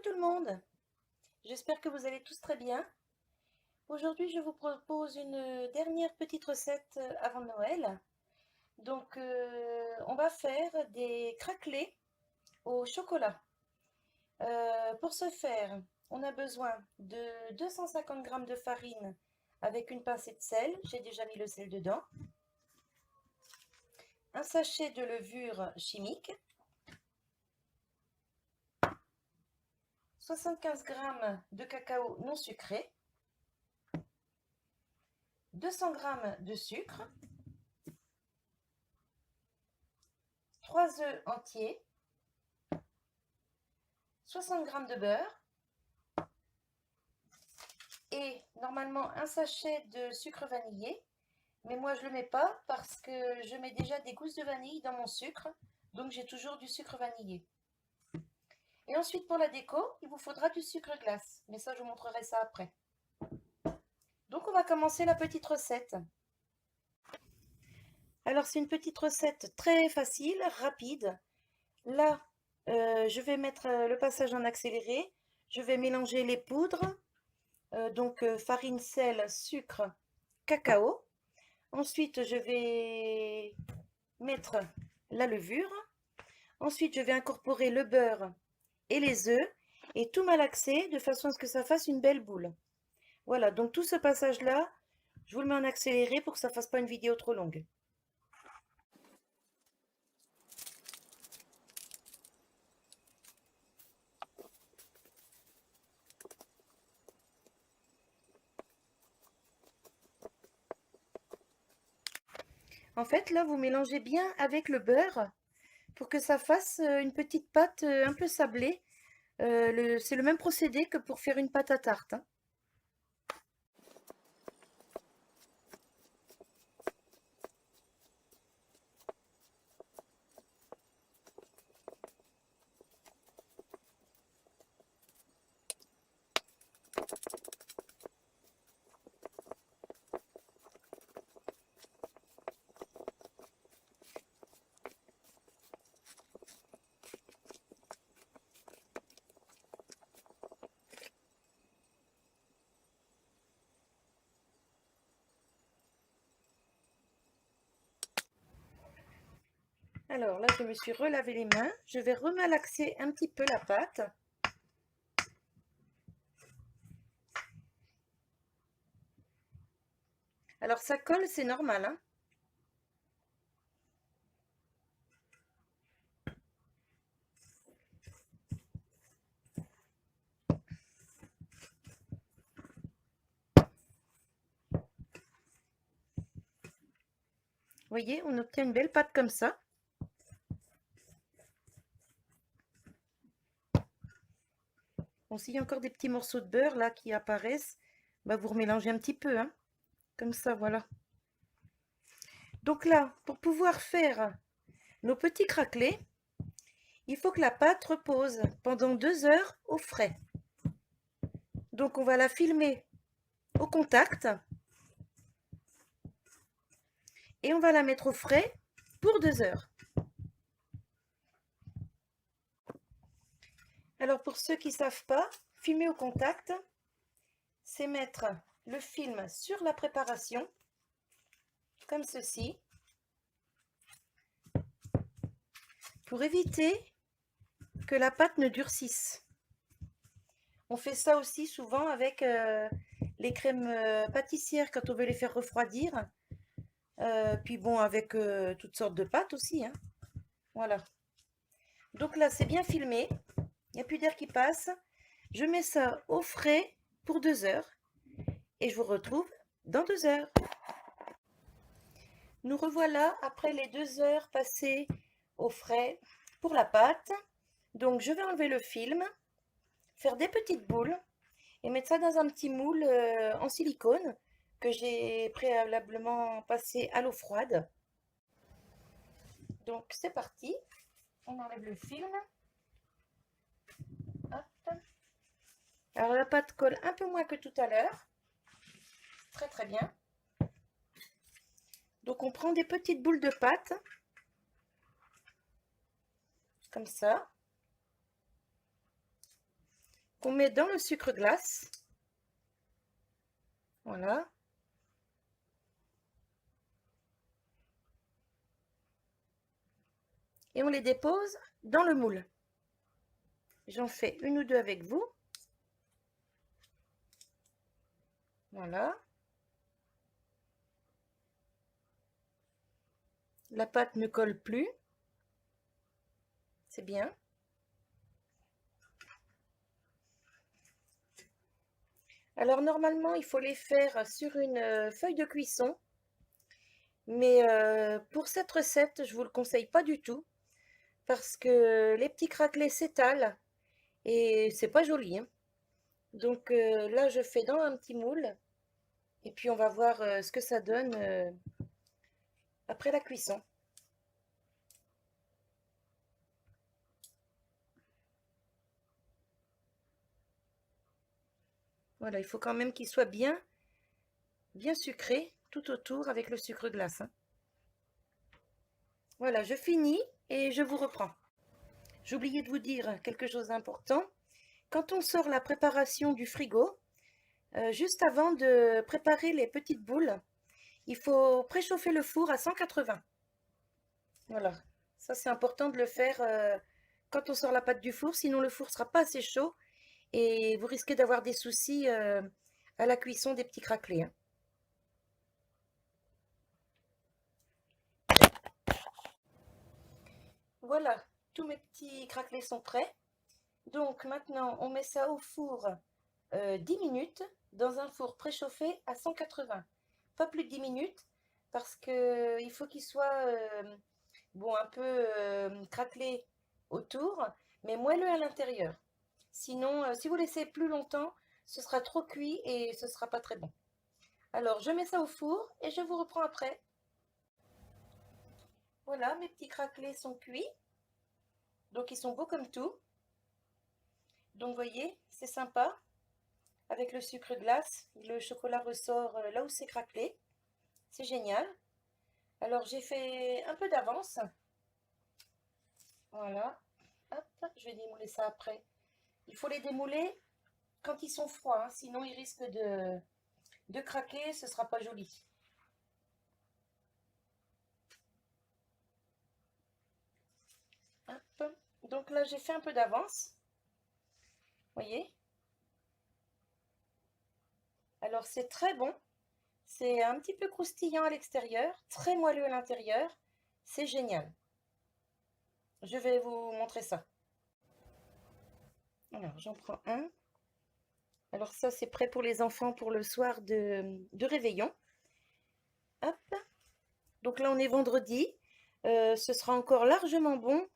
tout le monde, j'espère que vous allez tous très bien. Aujourd'hui, je vous propose une dernière petite recette avant Noël. Donc, on va faire des craquelés au chocolat. Pour ce faire, on a besoin de 250 g de farine avec une pincée de sel. J'ai déjà mis le sel dedans. Un sachet de levure chimique. 75 g de cacao non sucré. 200 g de sucre. 3 œufs entiers. 60 g de beurre et normalement un sachet de sucre vanillé, mais moi je ne le mets pas parce que je mets déjà des gousses de vanille dans mon sucre, donc j'ai toujours du sucre vanillé. Et ensuite pour la déco, il vous faudra du sucre glace, mais ça je vous montrerai ça après. Donc on va commencer la petite recette. Alors c'est une petite recette très facile, rapide. Là, je vais mettre le passage en accéléré, je vais mélanger les poudres. Donc farine, sel, sucre, cacao. Ensuite, je vais mettre la levure. Ensuite, je vais incorporer le beurre et les œufs et tout malaxer de façon à ce que ça fasse une belle boule. Voilà, donc tout ce passage-là, je vous le mets en accéléré pour que ça ne fasse pas une vidéo trop longue. En fait, là, vous mélangez bien avec le beurre pour que ça fasse une petite pâte un peu sablée. C'est le même procédé que pour faire une pâte à tarte, hein. Alors là, je me suis relavé les mains. Je vais remalaxer un petit peu la pâte. Alors ça colle, c'est normal, hein. Vous voyez, on obtient une belle pâte comme ça. Bon, s'il y a encore des petits morceaux de beurre là qui apparaissent, bah, vous remélangez un petit peu, hein. Comme ça, voilà. Donc là, pour pouvoir faire nos petits craquelés, il faut que la pâte repose pendant 2 heures au frais. Donc on va la filmer au contact et on va la mettre au frais pour 2 heures. Alors pour ceux qui ne savent pas, filmer au contact, c'est mettre le film sur la préparation, comme ceci, pour éviter que la pâte ne durcisse. On fait ça aussi souvent avec les crèmes pâtissières quand on veut les faire refroidir. Puis bon, avec toutes sortes de pâtes aussi, hein. Voilà. Donc là, c'est bien filmé. Il n'y a plus d'air qui passe. Je mets ça au frais pour 2 heures. Et je vous retrouve dans 2 heures. Nous revoilà après les 2 heures passées au frais pour la pâte. Donc je vais enlever le film, faire des petites boules et mettre ça dans un petit moule en silicone que j'ai préalablement passé à l'eau froide. Donc c'est parti, on enlève le film. Hop. Alors la pâte colle un peu moins que tout à l'heure, très très bien. Donc on prend des petites boules de pâte, comme ça. qu'on met dans le sucre glace. Voilà. Et on les dépose dans le moule. J'en fais une ou deux avec vous. Voilà. La pâte ne colle plus. C'est bien. Alors normalement, il faut les faire sur une feuille de cuisson. Mais pour cette recette, je vous le conseille pas du tout. Parce que les petits craquelets s'étalent et c'est pas joli, hein. Donc là, je fais dans un petit moule. Et puis on va voir ce que ça donne après la cuisson. Voilà, il faut quand même qu'il soit bien sucré tout autour avec le sucre glace, hein. Voilà, je finis et je vous reprends. J'ai oublié de vous dire quelque chose d'important. Quand on sort la préparation du frigo, juste avant de préparer les petites boules, il faut préchauffer le four à 180. Voilà, ça c'est important de le faire quand on sort la pâte du four, sinon le four ne sera pas assez chaud et vous risquez d'avoir des soucis à la cuisson des petits craquelés, hein. Voilà, tous mes petits craquelés sont prêts. Donc maintenant, on met ça au four 10 minutes dans un four préchauffé à 180. Pas plus de 10 minutes parce que il faut qu'il soit bon, un peu craquelé autour, mais moelleux à l'intérieur. Sinon, si vous laissez plus longtemps, ce sera trop cuit et ce sera pas très bon. Alors, je mets ça au four et je vous reprends après. Voilà, mes petits craquelés sont cuits. Donc, ils sont beaux comme tout. Donc, vous voyez, c'est sympa. Avec le sucre glace, le chocolat ressort là où c'est craquelé. C'est génial. Alors, j'ai fait un peu d'avance. Voilà. Hop, je vais démouler ça après. Il faut les démouler quand ils sont froids, hein, sinon ils risquent de craquer, ce sera pas joli. Hop. Donc là, j'ai fait un peu d'avance. Voyez. Alors, c'est très bon. C'est un petit peu croustillant à l'extérieur, très moelleux à l'intérieur. C'est génial. Je vais vous montrer ça. Alors, j'en prends un. Alors ça, c'est prêt pour les enfants pour le soir de réveillon. Hop. Donc là, on est vendredi. Ce sera encore largement bon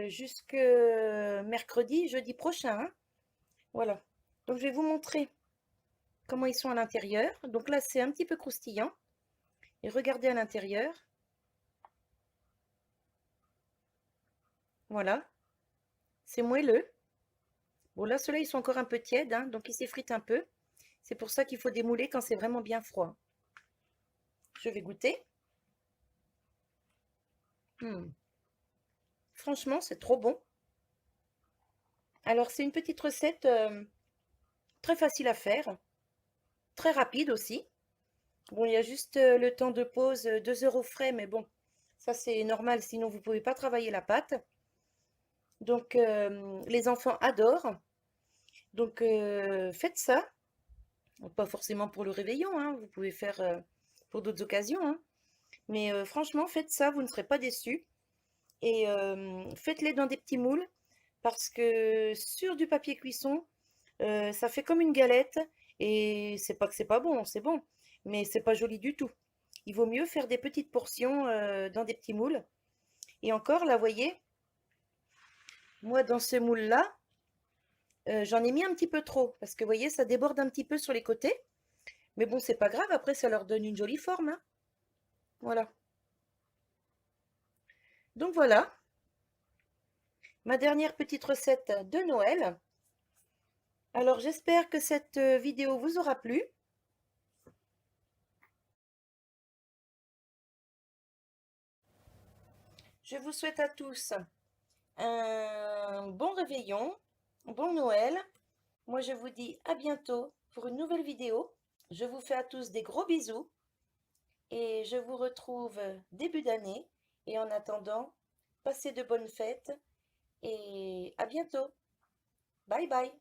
jusque mercredi, jeudi prochain, hein. Voilà. Donc je vais vous montrer comment ils sont à l'intérieur. Donc là, c'est un petit peu croustillant. Et regardez à l'intérieur. Voilà. C'est moelleux. Bon, là, ceux-là, ils sont encore un peu tièdes, hein, donc ils s'effritent un peu. C'est pour ça qu'il faut démouler quand c'est vraiment bien froid. Je vais goûter. Franchement, c'est trop bon. Alors, c'est une petite recette très facile à faire, très rapide aussi. Bon, il y a juste le temps de pause, 2 heures au frais, mais bon, ça c'est normal, sinon vous ne pouvez pas travailler la pâte. Donc, les enfants adorent. Donc, faites ça. Pas forcément pour le réveillon, hein, vous pouvez faire pour d'autres occasions, hein. Mais franchement, faites ça, vous ne serez pas déçus. Et faites-les dans des petits moules parce que sur du papier cuisson, ça fait comme une galette et c'est pas que c'est pas bon, c'est bon, mais c'est pas joli du tout. Il vaut mieux faire des petites portions dans des petits moules. Et encore, là, voyez, moi dans ce moule-là, j'en ai mis un petit peu trop parce que vous voyez, ça déborde un petit peu sur les côtés. Mais bon, c'est pas grave, après ça leur donne une jolie forme, hein. Voilà. Donc voilà, ma dernière petite recette de Noël. Alors j'espère que cette vidéo vous aura plu. Je vous souhaite à tous un bon réveillon Bon Noël. Moi, je vous dis à bientôt pour une nouvelle vidéo. Je vous fais à tous des gros bisous et je vous retrouve début d'année. Et en attendant, passez de bonnes fêtes et à bientôt. Bye bye.